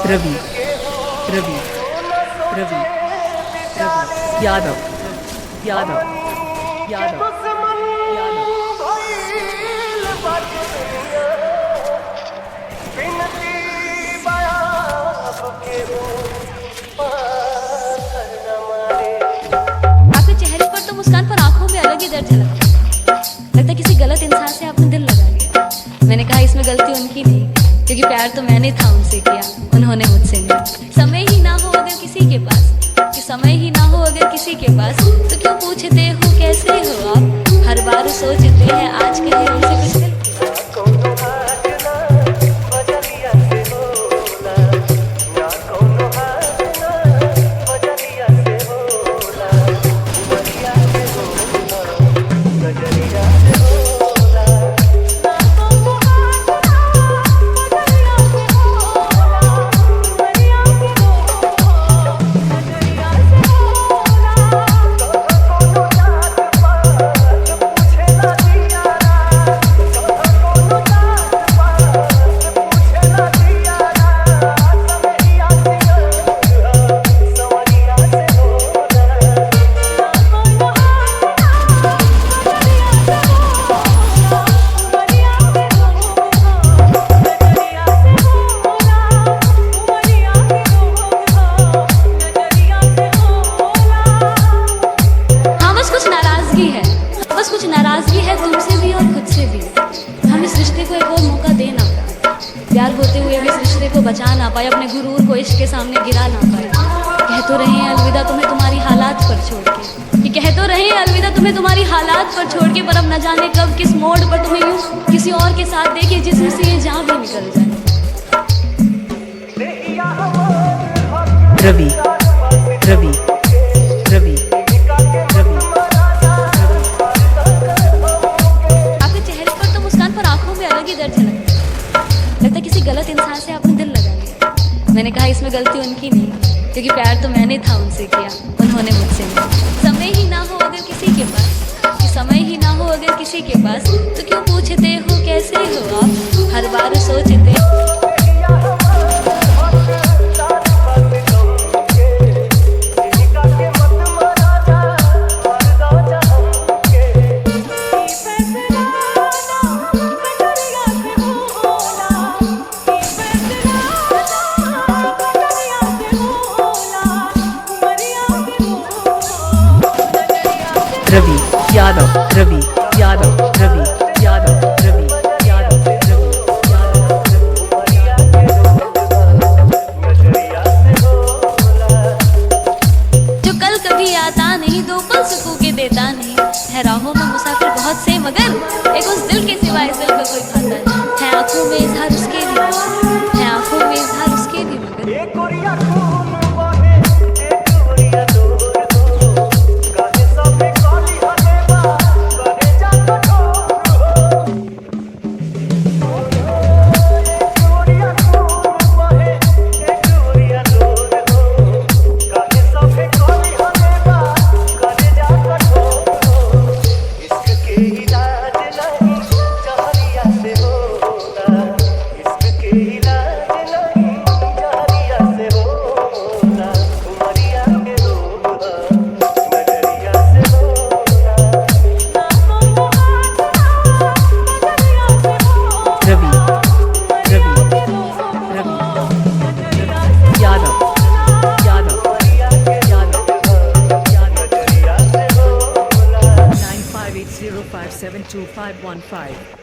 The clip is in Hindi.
रवि रवि रवि यादव यादव यादव आपके चेहरे पर तो मुस्कान पर आंखों में अलग ही दर्द झलकता है। लगता है किसी गलत इंसान से आपने दिल लगा लिया। मैंने कहा इसमें गलती उनकी नहीं, क्योंकि प्यार तो मैंने था उनसे किया, उन्होंने मुझसे नहीं। समय ही ना हो अगर किसी के पास, कि समय ही ना हो अगर किसी के पास, तो क्यों पूछते हो कैसे हो आप? हर बार सोचते हैं आज कहे उनसे कुछ दिल। कुछ नाराजगी है तुमसे भी और खुद से भी। हम इस रिश्ते को एक और मौका दे ना पाए, प्यार होते हुए भी इस रिश्ते को बचा ना पाए, अपने गुरूर को इश्क के सामने गिरा ना पाए। कह तो रहे हैं अलविदा तुम्हें तुम्हारी हालात पर छोड़ के, कह तो रहे हैं अलविदा तुम्हें तुम्हारी हालात पर छोड़ के, पर अब न जाने कब किस मोड़ पर तुम्हें यूं किसी और के साथ देखे जिसमें से ये जान भी निकल जाए। रवि रवि रवि लगता किसी गलत इंसान से आपने दिल लगा लिया। मैंने कहा इसमें गलती उनकी नहीं, क्योंकि प्यार तो मैंने था उनसे किया, उन्होंने मुझसे नहीं। समय ही ना हो अगर किसी के पास, कि समय ही ना हो अगर किसी के पास, तो क्यों पूछते हो कैसे हो आप? हर बार सोचते रवि यादव रवि यादव रवि यादव रवि यादव जो कल कभी आता नहीं, दो पल सुकून के देता नहीं है। राहों में मुसाफिर बहुत से, मगर एक उस दिल के सिवा इस दिल का कोई खाता नहीं है। आंखों में इजहार उसके भी मगर है, आंखों में इजहार उसके भी मगर। Five 72515